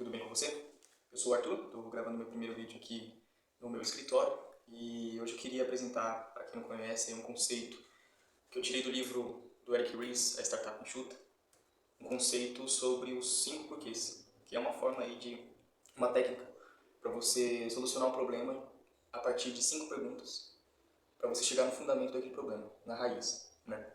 tudo bem com você? Eu sou o Arthur, estou gravando meu primeiro vídeo aqui no meu escritório e hoje eu queria apresentar, para quem não conhece, um conceito que eu tirei do livro do Eric Ries, A Startup Enxuta, um conceito sobre os 5 porquês, que é uma forma aí de uma técnica para você solucionar um problema a partir de 5 perguntas, para você chegar no fundamento daquele problema, na raiz, né?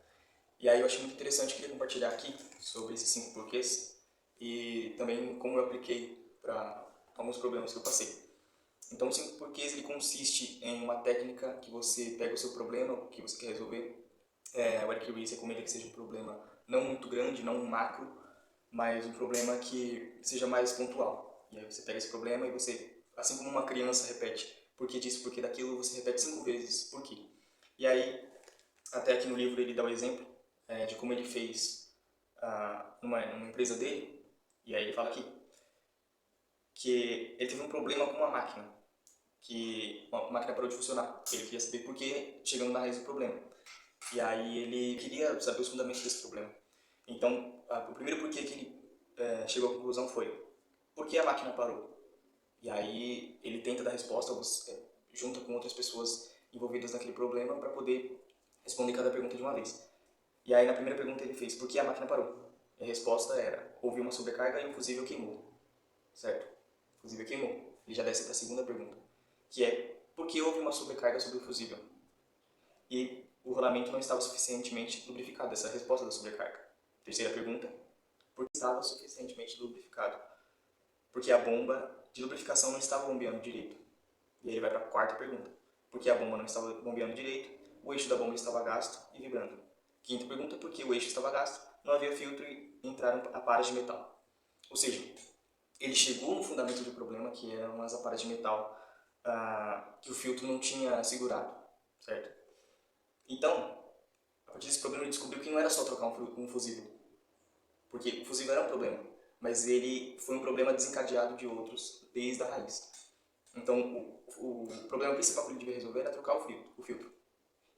E aí eu achei muito interessante, queria compartilhar aqui sobre esses 5 porquês e também como eu apliquei para alguns problemas que eu passei. Então, os 5 porquês ele consiste em uma técnica que você pega o seu problema, o que você quer resolver. O Eric Ries recomenda que seja um problema não muito grande, não um macro, mas um problema que seja mais pontual. E aí você pega esse problema e você, assim como uma criança repete por que disso, por que daquilo, você repete 5 vezes por quê. E aí, até aqui no livro ele dá o exemplo de como ele fez numa empresa dele, e aí ele fala aqui que ele teve um problema com uma máquina, que uma máquina parou de funcionar. Ele queria saber por que, chegando na raiz do problema. E aí ele queria saber os fundamentos desse problema. Então, o primeiro porquê que ele chegou à conclusão foi: por que a máquina parou? E aí ele tenta dar resposta, junto com outras pessoas envolvidas naquele problema, para poder responder cada pergunta de uma vez. E aí na primeira pergunta ele fez: por que a máquina parou? E a resposta era: houve uma sobrecarga e o fusível queimou. Certo? O fusível queimou. Ele já desce para a segunda pergunta, que é: por que houve uma sobrecarga sobre o fusível? E o rolamento não estava suficientemente lubrificado. Essa é a resposta da sobrecarga. Terceira pergunta: por que estava suficientemente lubrificado? Porque a bomba de lubrificação não estava bombeando direito. E aí ele vai para a quarta pergunta: por que a bomba não estava bombeando direito? O eixo da bomba estava gasto e vibrando. Quinta pergunta: por que o eixo estava gasto? Não havia filtro e entraram aparas de metal. Ou seja, ele chegou no fundamento do problema, que eram as aparas de metal que o filtro não tinha segurado, certo? Então, a partir desse problema ele descobriu que não era só trocar um fusível, porque o fusível era um problema, mas ele foi um problema desencadeado de outros desde a raiz. Então, o problema principal que ele devia resolver era trocar o filtro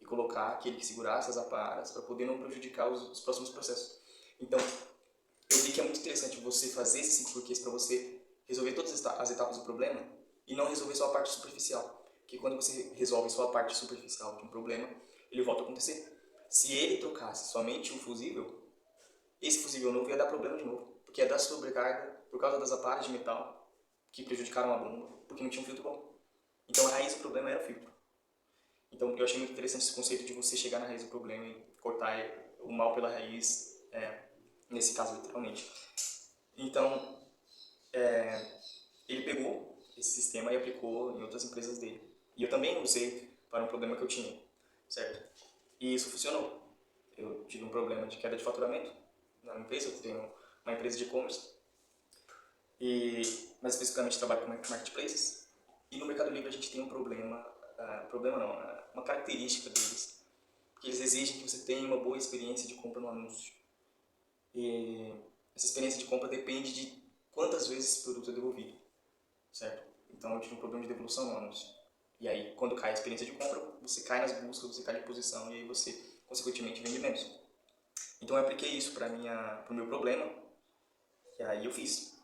e colocar aquele que segurasse as aparas para poder não prejudicar os próximos processos. Então, eu vi que é muito interessante você fazer esses 5 porquês para você resolver todas as etapas do problema e não resolver só a parte superficial. Porque quando você resolve só a parte superficial de um problema, ele volta a acontecer. Se ele trocasse somente um fusível, esse fusível novo ia dar problema de novo. Porque ia dar sobrecarga por causa das aparas de metal que prejudicaram a bomba, porque não tinha um filtro bom. Então a raiz do problema era o filtro. Então eu achei muito interessante esse conceito de você chegar na raiz do problema e cortar o mal pela raiz, nesse caso literalmente. Então, ele pegou esse sistema e aplicou em outras empresas dele. E eu também usei para um problema que eu tinha, certo? E isso funcionou. Eu tive um problema de queda de faturamento na empresa, eu tenho uma empresa de e-commerce, mais especificamente trabalho com marketplaces. E no Mercado Livre a gente tem um uma característica deles, que eles exigem que você tenha uma boa experiência de compra no anúncio. E essa experiência de compra depende de quantas vezes esse produto é devolvido, certo? Então eu tive um problema de devolução no anúncio. E aí, quando cai a experiência de compra, você cai nas buscas, você cai de posição e aí você, consequentemente, vende menos. Então eu apliquei isso para o meu problema, e aí eu fiz.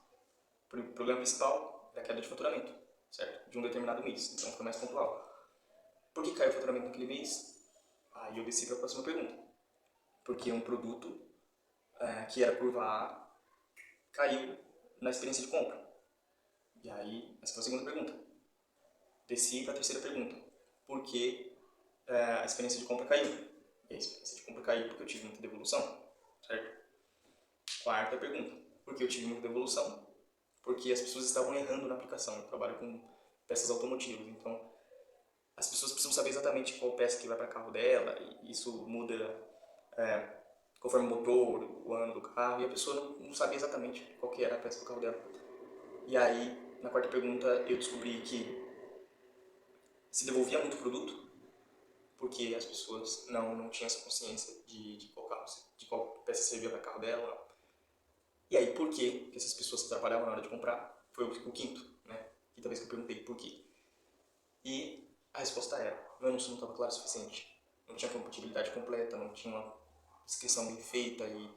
O problema principal é a queda de faturamento, certo? De um determinado mês, então foi mais pontual. Por que caiu o faturamento naquele mês? Aí eu desci para a próxima pergunta. Porque um produto que era curva A caiu na experiência de compra. E aí, essa foi a segunda pergunta. Desci para a terceira pergunta. Por que a experiência de compra caiu? E a experiência de compra caiu porque eu tive muita devolução, certo? Quarta pergunta. Por que eu tive muita devolução? Porque as pessoas estavam errando na aplicação. Eu trabalho com peças automotivas, então as pessoas precisam saber exatamente qual peça que vai para o carro dela, e isso muda conforme o motor, o ano do carro, e a pessoa não sabia exatamente qual que era a peça do carro dela. E aí, na quarta pergunta, eu descobri que se devolvia muito produto, porque as pessoas não tinham essa consciência de qual peça servia para o carro dela. E aí, por que essas pessoas trabalhavam na hora de comprar? Foi o quinto, né? Quinta vez que eu perguntei por quê. E a resposta era: meu anúncio não estava claro o suficiente. Não tinha compatibilidade completa, não tinha uma descrição bem feita e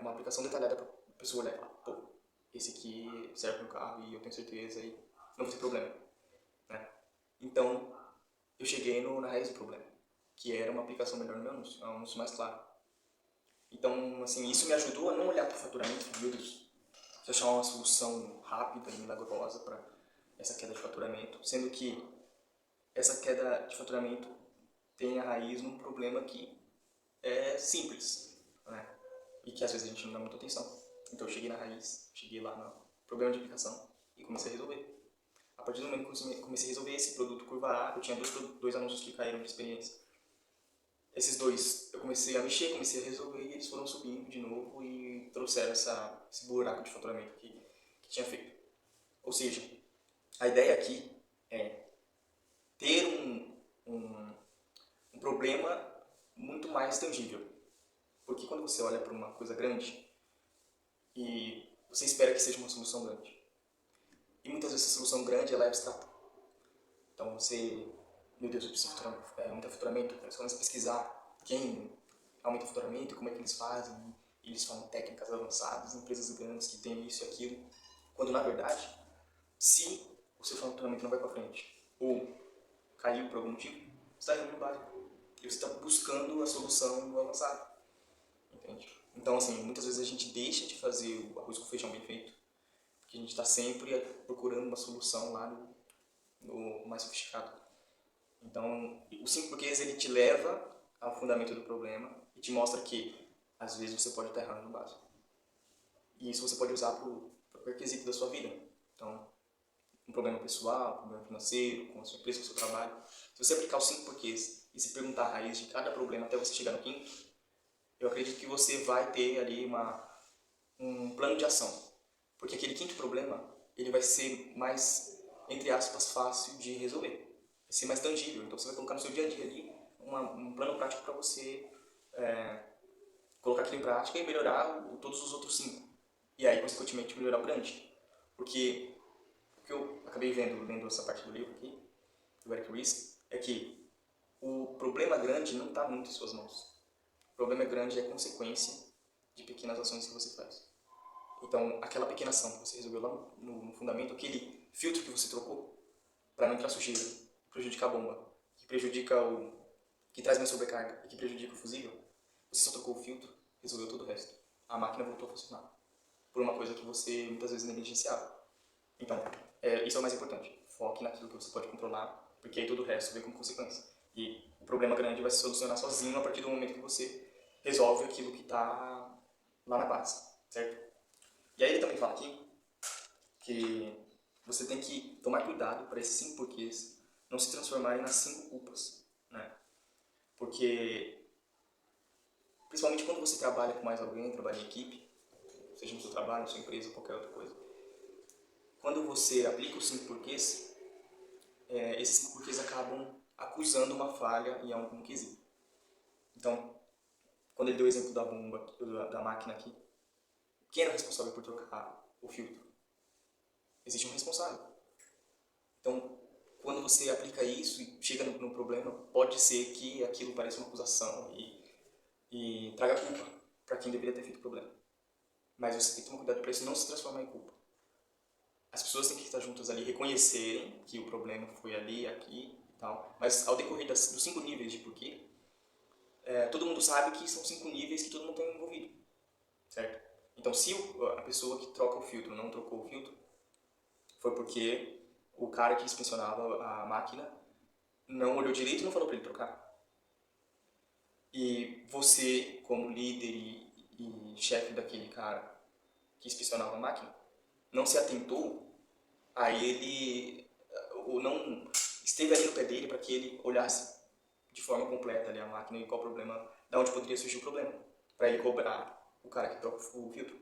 uma aplicação detalhada para a pessoa olhar e falar: pô, esse aqui serve no carro e eu tenho certeza e não vai ter problema, né? Então, eu cheguei na raiz do problema, que era uma aplicação melhor no meu anúncio, um anúncio mais claro. Então, assim, isso me ajudou a não olhar para o faturamento, meu Deus, se achar uma solução rápida e milagrosa para essa queda de faturamento, sendo que essa queda de faturamento tem a raiz num problema que é simples, né? E que às vezes a gente não dá muita atenção. Então eu cheguei na raiz, cheguei lá no problema de aplicação e comecei a resolver. A partir do momento que eu comecei a resolver esse produto curva A, eu tinha dois anúncios que caíram de experiência. Esses dois, eu comecei a mexer, comecei a resolver e eles foram subindo de novo e trouxeram esse buraco de faturamento que tinha feito. Ou seja, a ideia aqui é ter um problema muito mais tangível. Porque quando você olha para uma coisa grande e você espera que seja uma solução grande, e muitas vezes essa solução grande ela é abstrata. Então você, meu Deus, eu preciso aumentar o faturamento, você começa a pesquisar quem aumenta o faturamento, como é que eles fazem, e eles falam técnicas avançadas, empresas grandes que têm isso e aquilo, quando na verdade, se o seu faturamento não vai para frente, ou caiu por algum motivo, você está errando no básico, e você está buscando a solução do avançado, entende? Então, assim, muitas vezes a gente deixa de fazer o arroz com feijão bem feito, porque a gente está sempre procurando uma solução lá no mais sofisticado. Então, o 5 porquês ele te leva ao fundamento do problema e te mostra que, às vezes, você pode estar errando no básico. E isso você pode usar para qualquer quesito da sua vida. Então, um problema pessoal, um problema financeiro, com a sua empresa, com o seu trabalho. Se você aplicar os 5 porquês e se perguntar a raiz de cada problema até você chegar no quinto, eu acredito que você vai ter ali um plano de ação. Porque aquele quinto problema, ele vai ser mais, entre aspas, fácil de resolver. Vai ser mais tangível. Então você vai colocar no seu dia a dia ali um plano prático para você colocar aquilo em prática e melhorar todos os outros 5. E aí, consequentemente, melhorar o grande. Porque o que eu acabei lendo essa parte do livro aqui, do Eric Ries, é que o problema grande não está muito em suas mãos. O problema grande é a consequência de pequenas ações que você faz. Então, aquela pequena ação que você resolveu lá no fundamento, aquele filtro que você trocou para não entrar sujeira, que prejudica a bomba, que prejudica que traz mais sobrecarga e que prejudica o fusível, você só trocou o filtro, resolveu todo o resto. A máquina voltou a funcionar. Por uma coisa que você muitas vezes negligenciava. Então, isso é o mais importante. Foque naquilo que você pode controlar, porque aí todo o resto vem como consequência. E o problema grande vai se solucionar sozinho a partir do momento que você resolve aquilo que está lá na base, certo? E aí ele também fala aqui que você tem que tomar cuidado para esses 5 porquês não se transformarem nas 5 culpas, né? Porque, principalmente quando você trabalha com mais alguém, trabalha em equipe, seja no seu trabalho, na sua empresa, qualquer outra coisa, quando você aplica os 5 porquês, esses 5 porquês acabam acusando uma falha em algum quesito. Então, quando ele deu o exemplo da bomba, da máquina aqui, quem era o responsável por trocar o filtro? Existe um responsável. Então, quando você aplica isso e chega no problema, pode ser que aquilo pareça uma acusação e traga culpa para quem deveria ter feito o problema. Mas você tem que tomar cuidado para isso não se transformar em culpa. As pessoas têm que estar juntas ali, reconhecerem que o problema foi ali, aqui e tal. Mas ao decorrer dos 5 níveis de porquê, todo mundo sabe que são 5 níveis que todo mundo está envolvido, certo? Então, se a pessoa que troca o filtro não trocou o filtro, foi porque o cara que inspecionava a máquina não olhou direito e não falou para ele trocar. E você, como líder e chefe daquele cara que inspecionava a máquina, não se atentou a ele, ou não esteve ali no pé dele para que ele olhasse de forma completa ali a máquina e qual o problema, da onde poderia surgir o problema, para ele cobrar o cara que troca o filtro.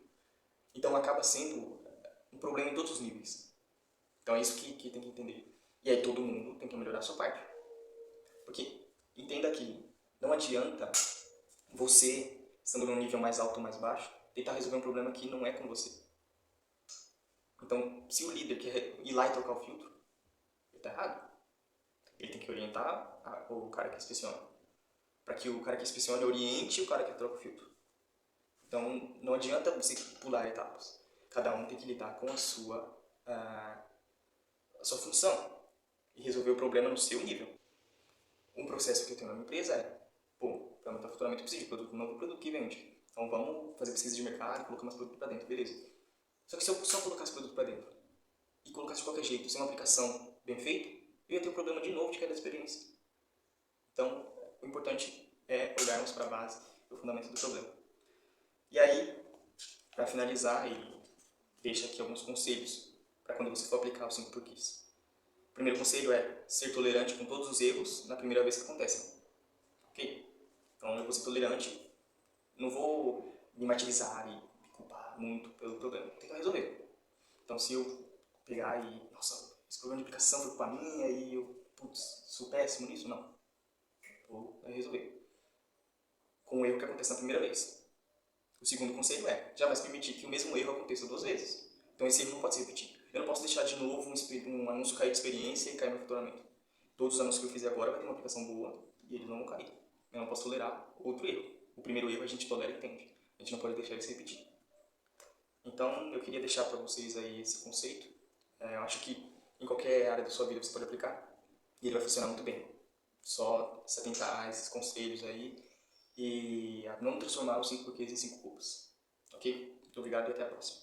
Então acaba sendo um problema em todos os níveis. Então é isso que tem que entender. E aí todo mundo tem que melhorar a sua parte. Porque entenda que não adianta você, estando num nível mais alto ou mais baixo, tentar resolver um problema que não é com você. Então, se o líder quer ir lá e trocar o filtro, ele está errado. Ele tem que orientar o cara que inspeciona. Para que o cara que inspeciona oriente o cara que troca o filtro. Então, não adianta você pular etapas. Cada um tem que lidar com a sua função e resolver o problema no seu nível. Um processo que eu tenho na minha empresa é, bom, para aumentar o faturamento eu preciso de produto, um novo produto que vende. Então vamos fazer pesquisa de mercado e colocar mais produto para dentro, beleza. Só que se eu só colocasse produto para dentro e colocasse de qualquer jeito, sem uma aplicação bem feita, eu ia ter um problema de novo de queda de experiência. Então, o importante é olharmos para a base e o fundamento do problema. E aí, para finalizar, e deixo aqui alguns conselhos para quando você for aplicar os 5 porquês. O primeiro conselho é ser tolerante com todos os erros na primeira vez que acontecem. Ok? Então, eu vou ser tolerante, não vou me martirizar e me culpar muito pelo problema. Vou tentar resolver. Então, se eu pegar e, nossa, esse problema de aplicação foi culpa minha e eu, putz, sou péssimo nisso, não. Vou resolver. Com o erro que acontece na primeira vez. O segundo conselho é, jamais permitir que o mesmo erro aconteça 2 vezes. Então esse erro não pode se repetir. Eu não posso deixar de novo um anúncio cair de experiência e cair no faturamento. Todos os anúncios que eu fizer agora vai ter uma aplicação boa e eles não vão cair. Eu não posso tolerar outro erro. O primeiro erro a gente tolera e entende. A gente não pode deixar ele se repetir. Então eu queria deixar para vocês aí esse conceito. Eu acho que em qualquer área da sua vida você pode aplicar e ele vai funcionar muito bem. Só se atentar a esses conselhos aí e a não transformar os 5 porquês em 5 culpas. Ok? Muito obrigado e até a próxima.